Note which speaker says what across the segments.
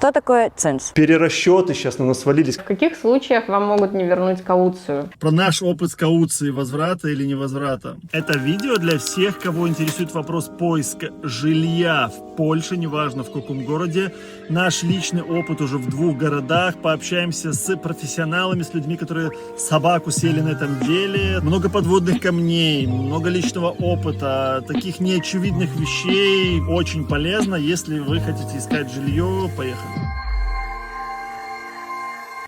Speaker 1: Что такое чинш?
Speaker 2: Перерасчеты сейчас на нас свалились.
Speaker 3: В каких случаях вам могут не вернуть кауцию?
Speaker 4: Про наш опыт с кауцией, возврата или невозврата. Это видео для всех, кого интересует вопрос поиска жилья в Польше, неважно в каком городе. Наш личный опыт уже в 2 городах. Пообщаемся с профессионалами, с людьми, которые собаку съели на этом деле. Много подводных камней, много личного опыта, таких неочевидных вещей. Очень полезно, если вы хотите искать жилье. Поехали.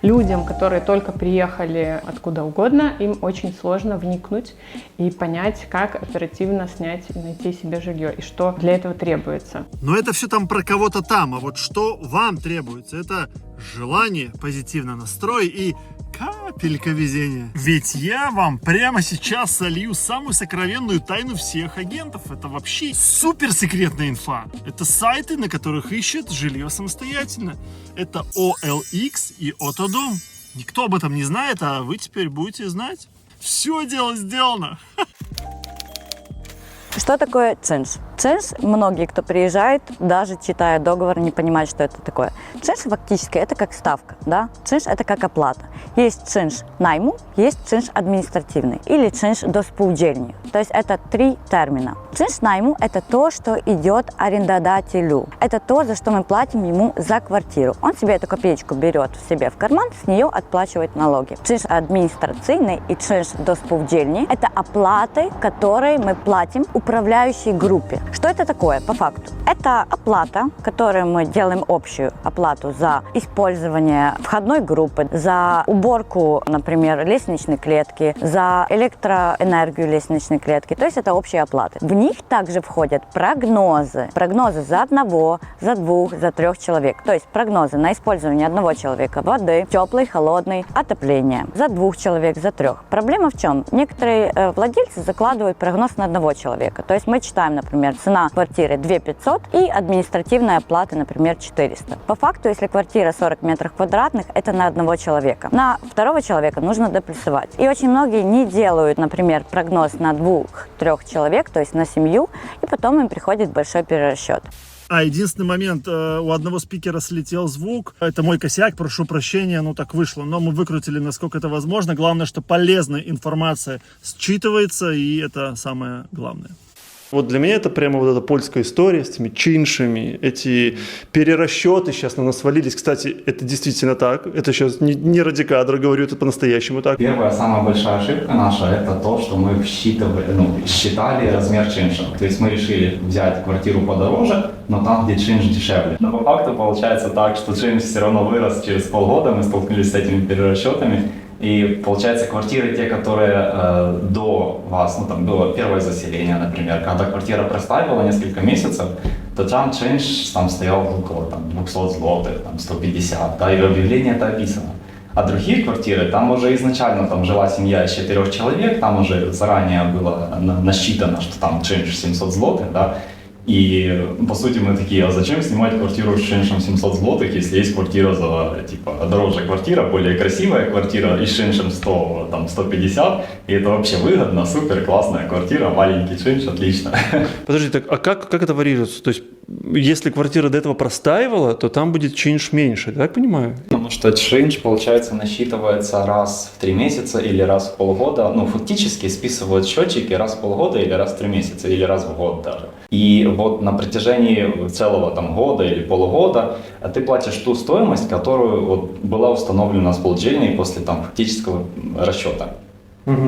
Speaker 3: Людям, которые только приехали откуда угодно, им очень сложно вникнуть и понять, как оперативно снять и найти себе жилье, и что для этого требуется.
Speaker 4: Но это все там про кого-то там, а вот что вам требуется, это желание, позитивный настрой и капелька везения. Ведь я вам прямо сейчас солью самую сокровенную тайну всех агентов. Это вообще суперсекретная инфа. Это сайты, на которых ищут жилье самостоятельно. Это OLX и Autodom. Никто об этом не знает, а вы теперь будете знать. Все дело сделано.
Speaker 1: Что такое чинш? Чинш, многие, кто приезжает, даже читая договор, не понимают, что это такое. Чинш фактически это как ставка, да? Чинш это как оплата. Есть чинш найму, есть чинш административный или чинш до споуджельни. То есть это 3 термина. Чинш найму это то, что идет арендодателю. Это то, за что мы платим ему за квартиру. Он себе эту копеечку берет в себе в карман, с нее отплачивает налоги. Чинш административный и чинш до споуджельни это оплаты, которые мы платим управляющей группе. Что это такое по факту? Это оплата, которую мы делаем общую оплату за использование входной группы, за уборку, например, лестничной клетки, за электроэнергию лестничной клетки. То есть это общие оплаты. В них также входят прогнозы. Прогнозы за 1, за 2, за 3 человек. То есть прогнозы на использование 1 человека воды, теплой, холодной, отопления. За 2 человек, за 3. Проблема в чем? Некоторые владельцы закладывают прогноз на 1 человека. То есть мы читаем, например, цена квартиры 2500 и административная оплата, например, 400. По факту, если квартира 40 метров квадратных, это на 1 человека. На 2 человека нужно доплюсовать. И очень многие не делают, например, прогноз на 2-3 человек, то есть на семью, и потом им приходит большой перерасчет.
Speaker 4: А единственный момент, у одного спикера слетел звук. Это мой косяк, прошу прощения, ну так вышло. Но мы выкрутили, насколько это возможно. Главное, что полезная информация считывается, и это самое главное.
Speaker 2: Вот для меня это прямо вот эта польская история с этими чиншами, эти перерасчеты сейчас на нас свалились. Кстати, это действительно так. Это сейчас не ради кадра говорю, это по-настоящему так.
Speaker 5: Первая, самая большая ошибка наша, это то, что мы считали размер чинша. То есть мы решили взять квартиру подороже, но там, где чинш дешевле. Но по факту получается так, что чинш все равно вырос через полгода, мы столкнулись с этими перерасчетами. И получается, квартиры, те, которые до вас, ну там было первое заселение, например, когда квартира простаивала несколько месяцев, то там чинш там стоял около 200 злотых, 150, да, и в объявлении это описано. А другие квартиры, там уже изначально там жила семья из 4 человек, там уже заранее было насчитано, что там чинш 700 злотых, да. И по сути мы такие, а зачем снимать квартиру с чиншем 700 злотых, если есть квартира за, типа, дороже квартира, более красивая квартира и с чиншем 100, там, 150, и это вообще выгодно, супер классная квартира, маленький чинш, отлично.
Speaker 2: Подожди, так, а как это варьируется? То есть, если квартира до этого простаивала, то там будет чинш меньше, так понимаю?
Speaker 5: Потому что чинш, получается, насчитывается раз в 3 месяца или раз в полгода, ну, фактически списывают счетчики раз в полгода или раз в 3 месяца, или раз в год даже. И вот на протяжении целого там года или полугода ты платишь ту стоимость, которую вот была установлена с полджельной после там фактического расчета.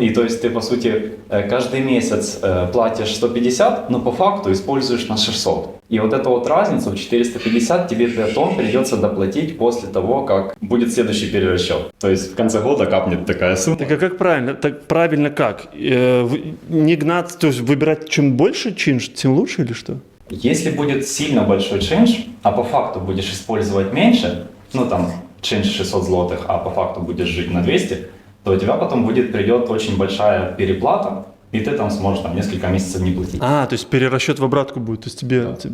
Speaker 5: И то есть ты, по сути, каждый месяц платишь 150, но по факту используешь на 600. И вот эту вот разницу в 450 тебе потом придется доплатить после того, как будет следующий перерасчет. То есть в конце года капнет такая сумма.
Speaker 2: Так а как правильно? Так правильно как? Не гнаться, то есть выбирать чем больше чинш, тем лучше или что?
Speaker 5: Если будет сильно большой чинш, а по факту будешь использовать меньше, ну там чинш 600 злотых, а по факту будешь жить на 200, то у тебя потом придет очень большая переплата, И ты там сможешь там несколько месяцев не платить.
Speaker 2: То есть перерасчет в обратку будет, то есть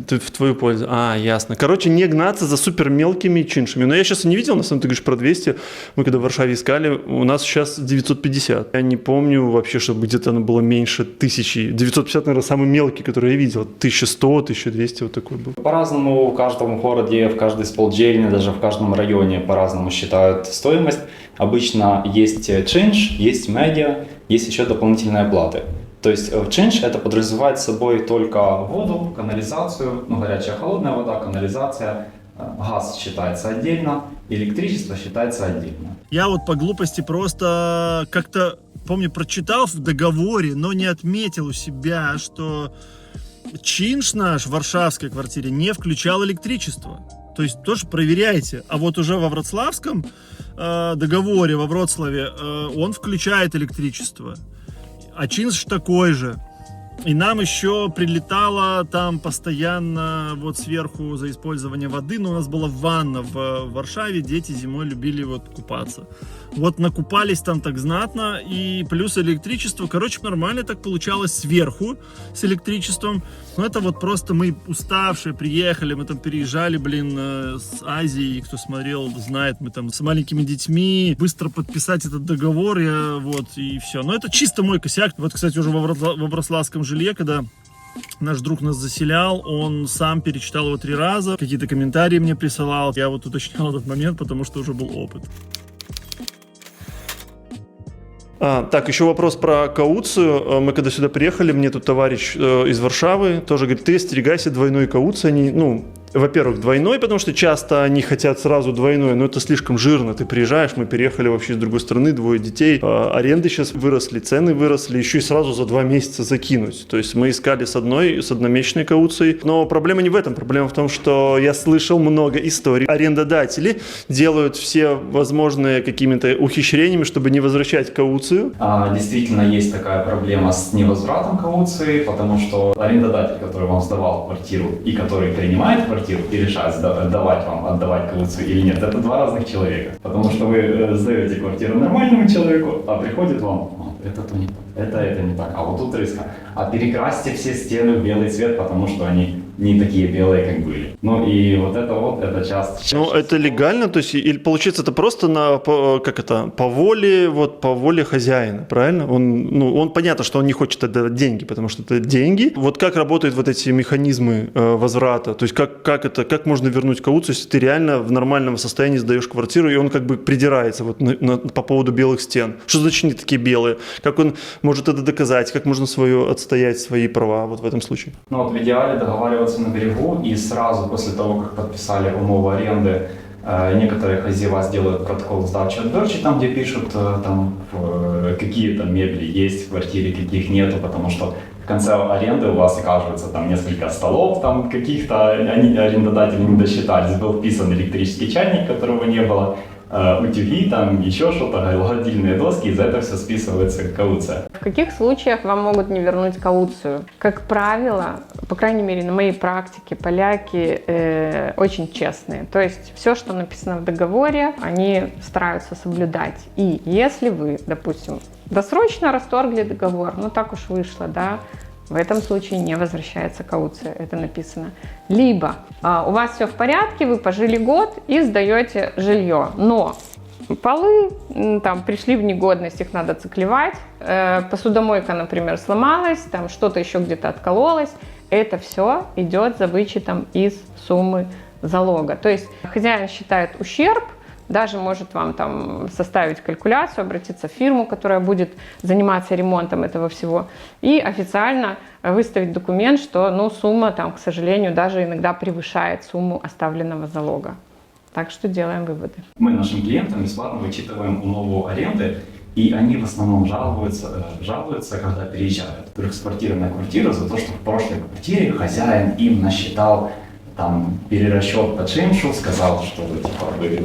Speaker 2: ты в твою пользу. Ясно. Короче, не гнаться за супер мелкими чиншами. Но я сейчас не видел, на самом деле, ты говоришь про 200. Мы когда в Варшаве искали, у нас сейчас 950. Я не помню вообще, чтобы где-то оно было меньше 1000. 950, наверное, самый мелкий, который я видел. 1100, 1200, вот такой был.
Speaker 5: По-разному в каждом городе, в каждой сполджельне, даже в каждом районе по-разному считают стоимость. Обычно есть чинш, есть медиа, есть еще дополнительные платы. То есть в чинш это подразумевает собой только воду, канализацию, горячая, холодная вода, канализация, газ считается отдельно, электричество считается отдельно.
Speaker 4: Я вот по глупости просто как-то, помню, прочитал в договоре, но не отметил у себя, что чинш наш в варшавской квартире не включал электричество. То есть тоже проверяйте. А вот уже во вроцлавском договоре, во Вроцлаве, он включает электричество. А чинш такой же. И нам еще прилетало там постоянно вот сверху за использование воды, но у нас была ванна в Варшаве, дети зимой любили вот купаться. Вот накупались там так знатно, и плюс электричество, короче, нормально так получалось сверху с электричеством. Но это вот просто мы уставшие приехали, мы там переезжали, с Азии, кто смотрел, знает, мы там с маленькими детьми, быстро подписать этот договор, и все. Но это чисто мой косяк. Вот, кстати, уже во Вроцлавском жилье, когда наш друг нас заселял, он сам перечитал его 3 раза, какие-то комментарии мне присылал. Я вот уточнял этот момент, потому что уже был опыт.
Speaker 2: Так, еще вопрос про кауцию. Мы когда сюда приехали, мне тут товарищ из Варшавы тоже говорит, ты остерегайся двойной кауции. Во-первых, двойной, потому что часто они хотят сразу двойной, но это слишком жирно. Ты приезжаешь, мы переехали вообще с другой страны, 2 детей. Аренды сейчас выросли, цены выросли, еще и сразу за 2 месяца закинуть. То есть мы искали с одномесячной кауцией. Но проблема не в этом. Проблема в том, что я слышал много историй. Арендодатели делают все возможные какими-то ухищрениями, чтобы не возвращать кауцию.
Speaker 5: Действительно есть такая проблема с невозвратом кауции, потому что арендодатель, который вам сдавал квартиру и который принимает квартиру, и решать, отдавать кауцию или нет, это 2 разных человека. Потому что вы сдаете квартиру нормальному человеку, а приходит вам, это то не так, это не так, а вот тут риска. А перекрасьте все стены в белый цвет, потому что они не такие белые, как были. И это часто.
Speaker 2: Это легально, то есть, или получается, это просто по воле хозяина, правильно? Он понятно, что он не хочет отдавать деньги, потому что это деньги. Вот как работают вот эти механизмы возврата? То есть, как можно вернуть кауцию, если ты реально в нормальном состоянии сдаешь квартиру, и он как бы придирается по поводу белых стен? Что значит они такие белые? Как он может это доказать? Как можно отстоять свои права вот в этом случае?
Speaker 5: В идеале договариваться на берегу, и сразу после того, как подписали умову аренды, некоторые хозяева сделают протокол сдачи отборчий, там где пишут, какие там мебели есть в квартире, каких нету, потому что в конце аренды у вас оказывается там несколько столов, там каких-то арендодатели не досчитались, был вписан электрический чайник, которого не было, утюги, там еще что-то, гладильные доски, и за это все списывается кауция.
Speaker 3: В каких случаях вам могут не вернуть кауцию? Как правило, по крайней мере, на моей практике, поляки очень честные. То есть все, что написано в договоре, они стараются соблюдать. И если вы, допустим, досрочно расторгли договор, так уж вышло, да, в этом случае не возвращается кауция, это написано. Либо у вас все в порядке, вы пожили год и сдаете жилье, но полы там пришли в негодность, их надо циклевать, посудомойка, например, сломалась, там что-то еще где-то откололось, это все идет за вычетом из суммы залога. То есть хозяин считает ущерб, даже может вам там составить калькуляцию, обратиться в фирму, которая будет заниматься ремонтом этого всего, и официально выставить документ, что сумма там, к сожалению, даже иногда превышает сумму оставленного залога. Так что делаем выводы.
Speaker 5: Мы нашим клиентам бесплатно вычитываем умову аренды, и они в основном жалуются, когда переезжают с квартиры на квартиру за то, что в прошлой квартире хозяин им насчитал там перерасчет по чиншу, сказал, что вы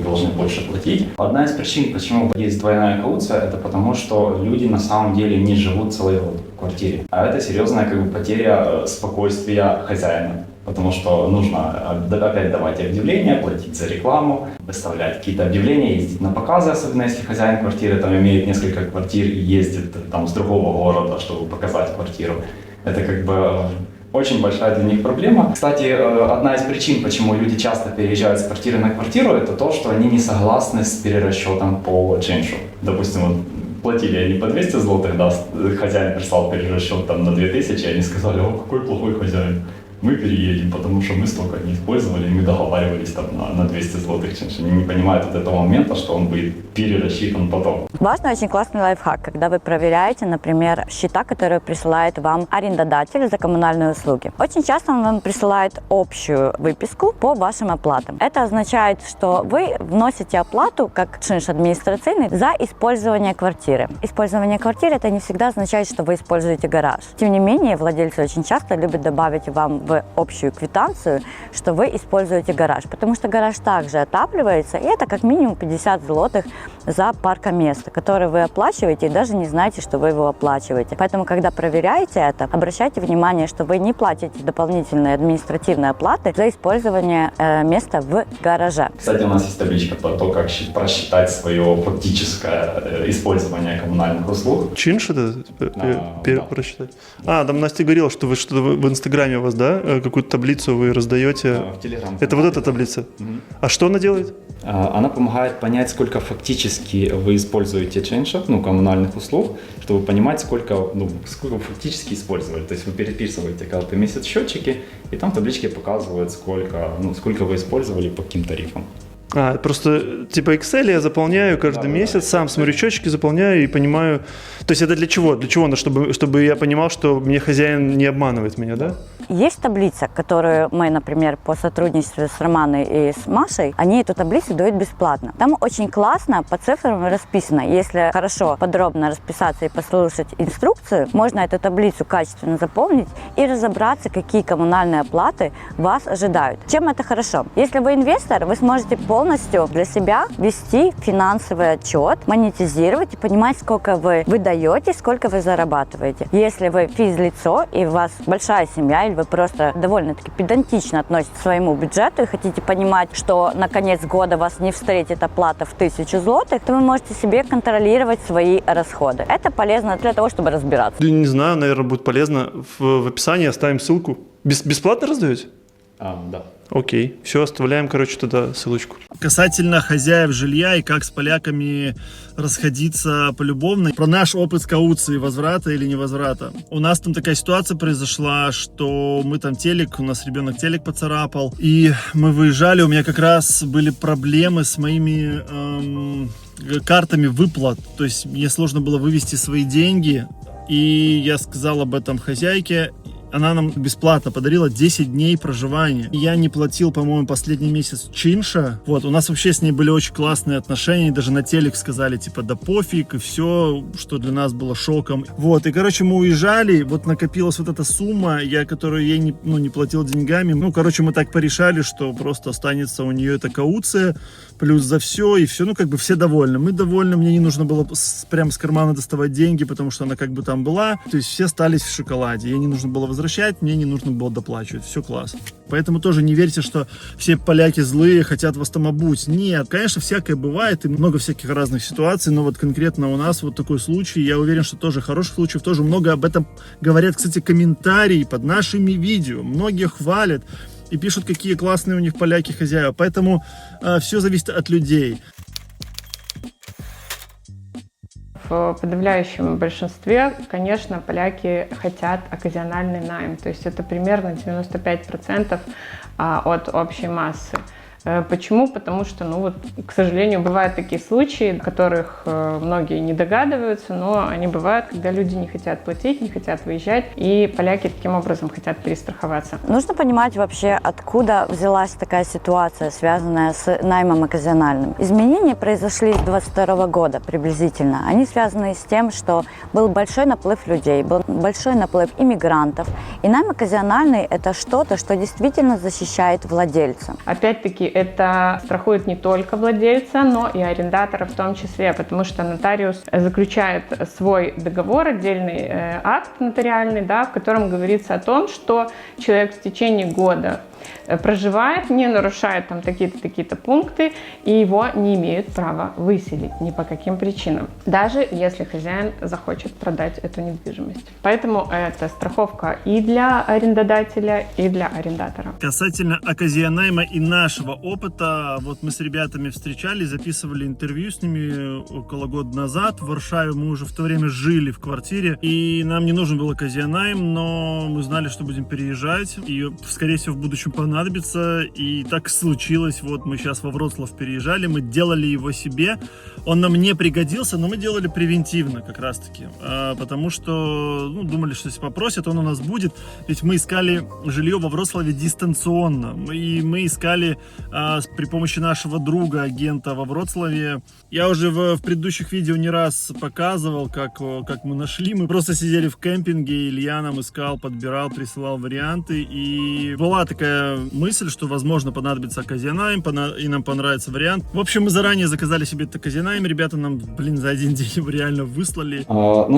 Speaker 5: должны больше платить. Одна из причин, почему есть двойная кауция, это потому, что люди на самом деле не живут целый год в квартире. А это серьезная потеря спокойствия хозяина. потому что нужно опять давать объявления, платить за рекламу, выставлять какие-то объявления, ездить на показы, особенно если хозяин квартиры там имеет несколько квартир и ездит там с другого города, чтобы показать квартиру. Это как бы очень большая для них проблема. Кстати, одна из причин, почему люди часто переезжают с квартиры на квартиру, это то, что они не согласны с перерасчетом по чиншу. Допустим, вот платили они по 200 злотых, да, хозяин прислал перерасчет там на 2000, и они сказали: о, какой плохой хозяин. Мы переедем, потому что мы столько не использовали, и мы договаривались там на 200 злотых чинш. Они не понимают от этого момента, что он будет перерасчитан потом.
Speaker 1: Важный, очень классный лайфхак, когда вы проверяете, например, счета, которые присылает вам арендодатель за коммунальные услуги. Очень часто он вам присылает общую выписку по вашим оплатам. Это означает, что вы вносите оплату, как чинш административный, за использование квартиры. Использование квартиры — это не всегда означает, что вы используете гараж. Тем не менее, владельцы очень часто любят добавить вам в общую квитанцию, что вы используете гараж, потому что гараж также отапливается, и это как минимум 50 злотых за паркоместо, которое вы оплачиваете и даже не знаете, что вы его оплачиваете. Поэтому, когда проверяете это, обращайте внимание, что вы не платите дополнительные административные оплаты за использование места в гараже.
Speaker 5: Кстати, у нас есть табличка про то, как просчитать свое фактическое использование коммунальных услуг.
Speaker 2: Чинш это
Speaker 5: Да.
Speaker 2: просчитать? Там Настя говорила, что вы что-то в Инстаграме у вас, да? Какую-то таблицу вы раздаете.
Speaker 5: В Телеграм.
Speaker 2: Это вот эта таблица. А что она делает?
Speaker 5: Она помогает понять, сколько фактически вы используете чиншев, коммунальных услуг, чтобы понимать, сколько вы фактически использовали. То есть вы переписываете каждый месяц счетчики, и там таблички показывают, сколько вы использовали по каким тарифам.
Speaker 2: Просто типа Excel я заполняю каждый месяц, сам смотрю счетчики, заполняю и понимаю. То есть это для чего? Для чего? Чтобы я понимал, что мне хозяин не обманывает меня, да?
Speaker 1: Есть таблица, которую мы, например, по сотрудничеству с Романой и с Машей, они эту таблицу дают бесплатно. Там очень классно по цифрам расписано. Если хорошо, подробно расписаться и послушать инструкцию, можно эту таблицу качественно заполнить и разобраться, какие коммунальные оплаты вас ожидают. Чем это хорошо? Если вы инвестор, вы сможете полностью для себя вести финансовый отчет, монетизировать и понимать, сколько вы выдаете, сколько вы зарабатываете. Если вы физлицо и у вас большая семья, или вы просто довольно-таки педантично относитесь к своему бюджету и хотите понимать, что на конец года вас не встретит оплата в 1000 злотых, то вы можете себе контролировать свои расходы. Это полезно для того, чтобы разбираться.
Speaker 2: Не знаю, наверное, будет полезно. В описании оставим ссылку. Бесплатно раздаете?
Speaker 5: Да.
Speaker 2: Окей. Все, оставляем, туда ссылочку.
Speaker 4: Касательно хозяев жилья и как с поляками расходиться полюбовно. Про наш опыт с кауцией, возврата или невозврата. У нас там такая ситуация произошла, что мы там у нас ребенок телек поцарапал, и мы выезжали, у меня как раз были проблемы с моими картами выплат. То есть мне сложно было вывести свои деньги, и я сказал об этом хозяйке. Она нам бесплатно подарила 10 дней проживания. Я не платил, по-моему, последний месяц чинша. У нас вообще с ней были очень классные отношения. Даже на телек сказали, типа, да пофиг, и все, что для нас было шоком. И, мы уезжали, накопилась эта сумма, которую ей не платил деньгами. Мы так порешали, что просто останется у нее эта кауция, плюс за все, и все, все довольны. Мы довольны, мне не нужно было прямо с кармана доставать деньги, потому что она там была. То есть все остались в шоколаде. Ей не нужно было возвращать, мне не нужно было доплачивать. Все класс. Поэтому тоже не верьте, что все поляки злые, хотят вас там обуть. Нет, конечно, всякое бывает, и много всяких разных ситуаций, но конкретно у нас такой случай. Я уверен, что тоже хороших случаев, тоже много об этом говорят, кстати, комментарии под нашими видео. Многие хвалят и пишут, какие классные у них поляки хозяева. Поэтому все зависит от людей.
Speaker 3: В подавляющем большинстве, конечно, поляки хотят оказиональный найм. То есть это примерно 95% от общей массы. Почему? Потому что, к сожалению, бывают такие случаи, о которых многие не догадываются, но они бывают, когда люди не хотят платить, не хотят выезжать, и поляки таким образом хотят перестраховаться.
Speaker 1: Нужно понимать вообще, откуда взялась такая ситуация, связанная с наймом оказиональным. Изменения произошли с 2022 года приблизительно. Они связаны с тем, что был большой наплыв людей, был большой наплыв иммигрантов, и найм оказиональный – это что-то, что действительно защищает владельца.
Speaker 3: Опять-таки, это страхует не только владельца, но и арендатора в том числе, потому что нотариус заключает свой договор, отдельный акт нотариальный, да, в котором говорится о том, что человек в течение года проживает, не нарушает там такие-то пункты, и его не имеют права выселить ни по каким причинам, даже если хозяин захочет продать эту недвижимость. Поэтому это страховка и для арендодателя, и для арендатора.
Speaker 4: Касательно оказионайма и нашего опыта, вот мы с ребятами встречались, записывали интервью с ними около года назад. В Варшаве мы уже в то время жили в квартире, и нам не нужен был оказионайм, но мы знали, что будем переезжать, и, скорее всего, в будущем понадобится, и так случилось. Вот мы сейчас во Вроцлав переезжали, мы делали его себе, он нам не пригодился, но мы делали превентивно как раз-таки, потому что думали, что если попросят, он у нас будет, ведь мы искали жилье во Вроцлаве дистанционно, и мы искали при помощи нашего друга, агента во Вроцлаве. Я уже в предыдущих видео не раз показывал, как мы нашли, мы просто сидели в кемпинге, Илья нам искал, подбирал, присылал варианты, и была такая мысль, что, возможно, понадобится оказионайм, и нам понравится вариант. В общем, мы заранее заказали себе этот оказионайм, ребята нам, за один день его реально выслали.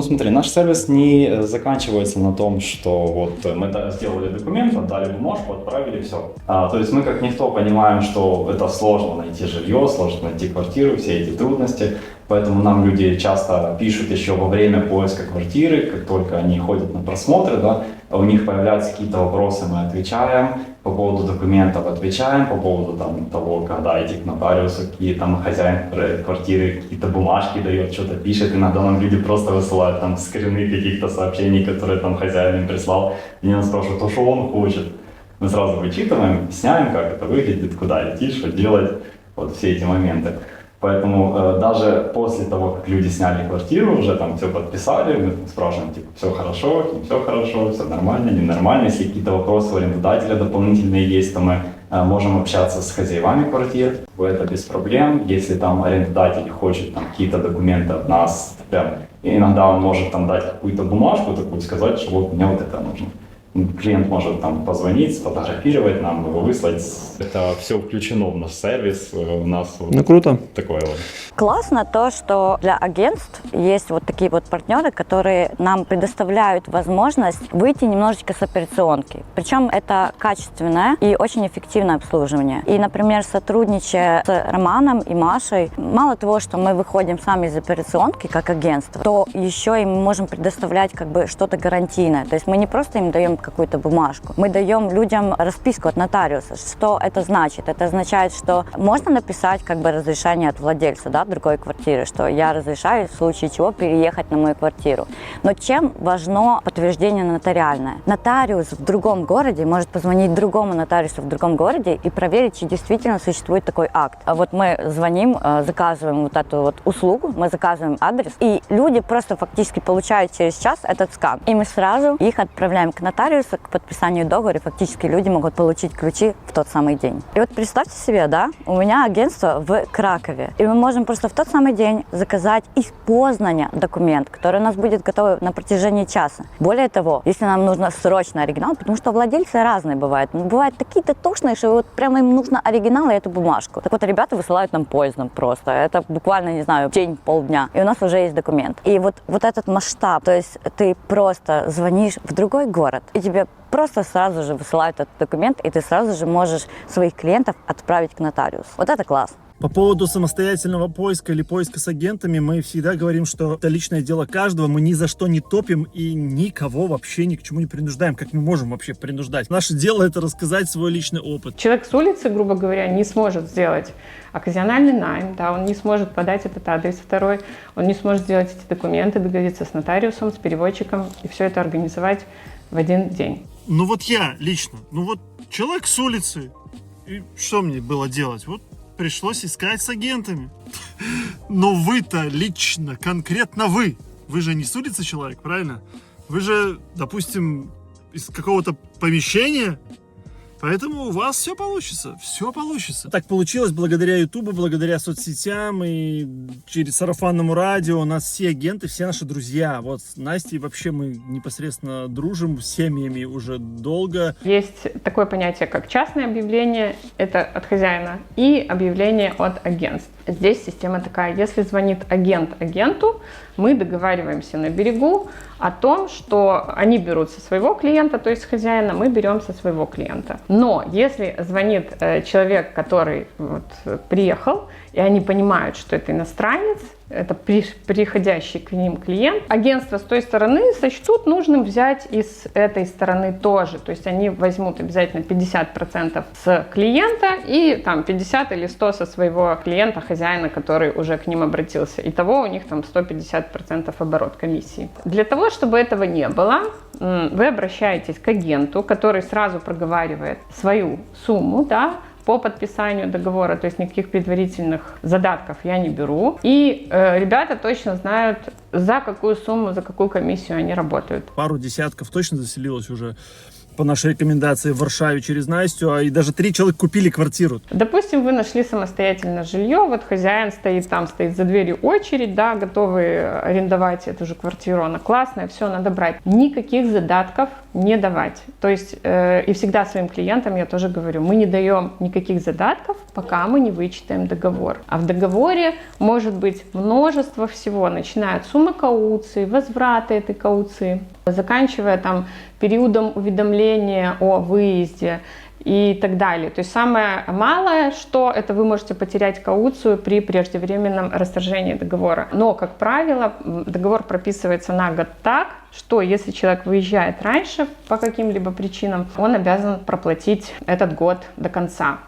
Speaker 5: Смотри, наш сервис не заканчивается на том, что вот мы сделали документ, отдали бумажку, отправили, все. То есть мы, как никто, понимаем, что это сложно найти жилье, сложно найти квартиру, все эти трудности. Поэтому нам люди часто пишут еще во время поиска квартиры, как только они ходят на просмотры, да, у них появляются какие-то вопросы, мы отвечаем, по поводу документов отвечаем, по поводу того, когда идти к нотариусу, какие там хозяин квартиры какие-то бумажки дает, что-то пишет. Иногда нам люди просто высылают там скрины каких-то сообщений, которые там хозяин им прислал. И нас спрашивают, что он хочет. Мы сразу вычитываем, объясняем, как это выглядит, куда идти, что делать, вот все эти моменты. Поэтому даже после того, как люди сняли квартиру, уже там все подписали, мы спрашиваем, типа, все хорошо, все нормально, ненормально. Если какие-то вопросы у арендодателя дополнительные есть, то мы можем общаться с хозяевами квартир. Это без проблем. Если там арендодатель хочет там какие-то документы от нас, прям, иногда он может там дать какую-то бумажку, такую сказать, что вот мне вот это нужно. Клиент может там позвонить, сфотографировать нам, его выслать. Это все включено в наш сервис. У нас вот
Speaker 2: круто.
Speaker 5: Такое вот.
Speaker 1: Классно то, что для агентств есть вот такие вот партнеры, которые нам предоставляют возможность выйти немножечко с операционки. Причем это качественное и очень эффективное обслуживание. И, например, сотрудничая с Романом и Машей, мало того, что мы выходим сами из операционки как агентство, то еще и мы можем предоставлять как бы что-то гарантийное. То есть мы не просто им даем какую-то бумажку, мы даем людям расписку от нотариуса. Что это значит? Это означает, что можно написать как бы разрешение от владельца, да, другой квартиры, что я разрешаю в случае чего переехать на мою квартиру. Но чем важно подтверждение нотариальное? Нотариус в другом городе может позвонить другому нотариусу в другом городе и проверить, чи действительно существует такой акт. А вот мы звоним, заказываем вот эту вот услугу, мы заказываем адрес, и люди просто фактически получают через час этот скан. И мы сразу их отправляем к нотариусу, к подписанию договора, и фактически люди могут получить ключи в тот самый день. И вот представьте себе, да, у меня агентство в Кракове, и мы можем просто в тот самый день заказать из Познания документ, который у нас будет готов на протяжении часа. Более того, если нам нужно срочно оригинал, потому что владельцы разные бывают. Бывают такие дотошные, что вот прямо им нужно оригинал и эту бумажку. Так вот, ребята высылают нам поездом просто. Это буквально, не знаю, день, полдня. И у нас уже есть документ. И вот этот масштаб, то есть ты просто звонишь в другой город, и тебе просто сразу же высылают этот документ, и ты сразу же можешь своих клиентов отправить к нотариусу. Вот это класс.
Speaker 4: По поводу самостоятельного поиска или поиска с агентами, мы всегда говорим, что это личное дело каждого, мы ни за что не топим и никого вообще ни к чему не принуждаем. Как мы можем вообще принуждать? Наше дело — это рассказать свой личный опыт.
Speaker 3: Человек с улицы, грубо говоря, не сможет сделать оказиональный найм, да, он не сможет подать этот адрес второй, он не сможет сделать эти документы, договориться с нотариусом, с переводчиком и все это организовать в один день.
Speaker 4: Ну вот я лично, человек с улицы, и что мне было делать? Вот пришлось искать с агентами. Но вы-то лично, конкретно вы же не с улицы человек, правильно? Вы же, допустим, из какого-то помещения, Поэтому у вас все получится, все получится. Так получилось благодаря Ютубу, благодаря соцсетям и через сарафанному радио. У нас все агенты, все наши друзья. Вот с Настей вообще мы непосредственно дружим с семьями уже долго.
Speaker 3: Есть такое понятие, как частное объявление, это от хозяина, и объявление от агентств. Здесь система такая: если звонит агент агенту, мы договариваемся на берегу о том, что они берут со своего клиента, то есть хозяина, мы берем со своего клиента. Но если звонит человек, который приехал, и они понимают, что это иностранец, это приходящий к ним клиент, агентство с той стороны сочтут нужным взять и с этой стороны тоже. То есть они возьмут обязательно 50% с клиента и там 50 или 100 со своего клиента, хозяина, который уже к ним обратился. Итого у них там 150% оборот комиссии. Для того, чтобы этого не было, вы обращаетесь к агенту, который сразу проговаривает свою сумму, да, по подписанию договора, то есть никаких предварительных задатков я не беру. И ребята точно знают, за какую сумму, за какую комиссию они работают.
Speaker 4: Пару десятков точно заселилось уже по нашей рекомендации в Варшаве через Настю, и даже 3 человека купили квартиру.
Speaker 3: Допустим, вы нашли самостоятельно жилье, вот хозяин стоит за дверью очередь, да, готовый арендовать эту же квартиру, она классная, все, надо брать. Никаких задатков не давать. То есть, и всегда своим клиентам я тоже говорю, мы не даем никаких задатков, пока мы не вычитаем договор. А в договоре может быть множество всего, начиная от суммы кауции, возврата этой кауции, заканчивая там периодом уведомления о выезде и так далее. То есть самое малое, что это вы можете потерять кауцию при преждевременном расторжении договора. Но, как правило, договор прописывается на год так, что если человек выезжает раньше по каким-либо причинам, он обязан проплатить этот год до конца.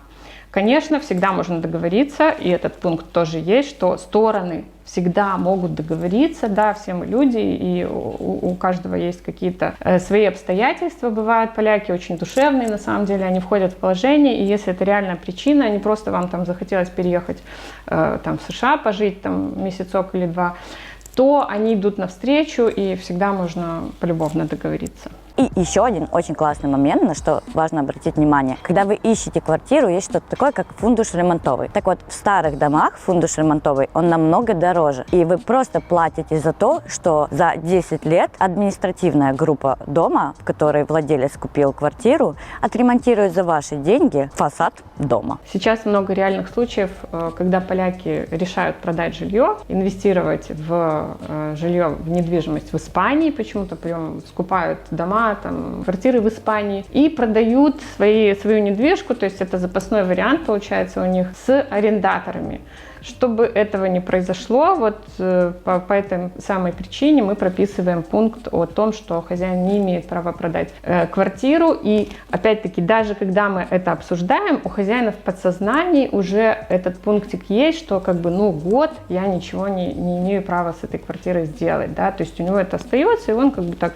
Speaker 3: Конечно, всегда можно договориться, и этот пункт тоже есть, что стороны всегда могут договориться, да, все мы люди, и у каждого есть какие-то свои обстоятельства, бывают поляки очень душевные, на самом деле, они входят в положение, и если это реальная причина, не просто вам там захотелось переехать там, в США, пожить там месяцок или 2, то они идут навстречу, и всегда можно полюбовно договориться.
Speaker 1: И еще один очень классный момент, на что важно обратить внимание. Когда вы ищете квартиру, есть что-то такое, как фундуш ремонтовый. Так вот, в старых домах фундуш ремонтовый, он намного дороже. И вы просто платите за то, что за 10 лет административная группа дома, в которой владелец купил квартиру, отремонтирует за ваши деньги фасад дома.
Speaker 3: Сейчас много реальных случаев, когда поляки решают продать жилье, инвестировать в жилье, в недвижимость в Испании, почему-то прям скупают дома, там, квартиры в Испании и продают свою недвижку, то есть это запасной вариант получается у них, с арендаторами. Чтобы этого не произошло, вот по этой самой причине мы прописываем пункт о том, что хозяин не имеет права продать квартиру. И опять-таки, даже когда мы это обсуждаем, у хозяина в подсознании уже этот пунктик есть, что как бы, год я ничего не имею права с этой квартирой сделать, да, то есть у него это остается, и он как бы так,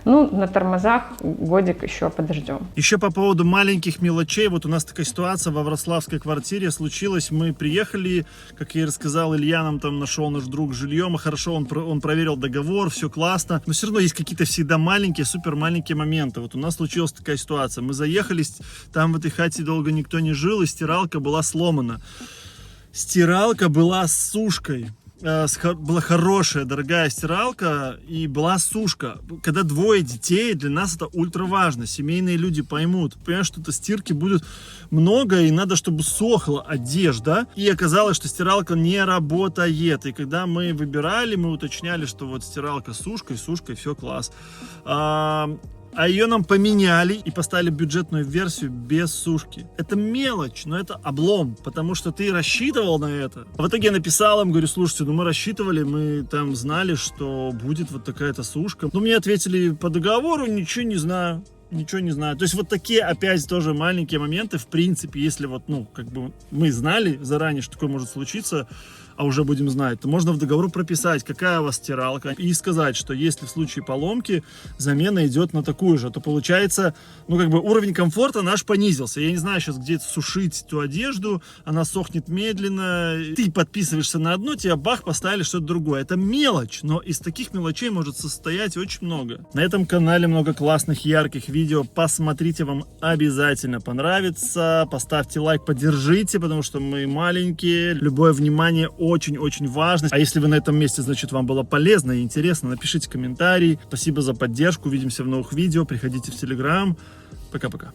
Speaker 3: на тормозах годик еще подождем.
Speaker 4: Еще по поводу маленьких мелочей, вот у нас такая ситуация во вроцлавской квартире случилась, мы приехали, как я и рассказал, Илья нам там нашел наш друг жилье, мы хорошо, он проверил договор, все классно, но все равно есть какие-то всегда маленькие, супер маленькие моменты. Вот у нас случилась такая ситуация, мы заехали, там в этой хате долго никто не жил, и стиралка была сломана. Стиралка была с сушкой. Была хорошая, дорогая стиралка и была сушка. Когда 2 детей, для нас это ультра важно. Семейные люди поймут. Понимаешь, что стирки будет много и надо, чтобы сохла одежда. И оказалось, что стиралка не работает. И когда мы выбирали, мы уточняли, что вот стиралка с сушкой, все класс. А ее нам поменяли и поставили бюджетную версию без сушки. Это мелочь, но это облом, потому что ты рассчитывал на это. В итоге я написал им, говорю, слушайте, мы рассчитывали, мы там знали, что будет вот такая-то сушка. Но мне ответили по договору, ничего не знаю. То есть вот такие опять тоже маленькие моменты, в принципе, если вот, мы знали заранее, что такое может случиться, а уже будем знать, то можно в договору прописать, какая у вас стиралка, и сказать, что если в случае поломки замена идет на такую же, то получается, уровень комфорта наш понизился. Я не знаю сейчас, где сушить эту одежду, она сохнет медленно, ты подписываешься на одно, тебе бах, поставили что-то другое. Это мелочь, но из таких мелочей может состоять очень много. На этом канале много классных, ярких видео, видео, посмотрите, вам обязательно понравится. Поставьте лайк, поддержите, потому что мы маленькие. Любое внимание очень-очень важно. А если вы на этом месте, значит, вам было полезно и интересно, напишите комментарий. Спасибо за поддержку. Увидимся в новых видео. Приходите в Телеграм. Пока-пока.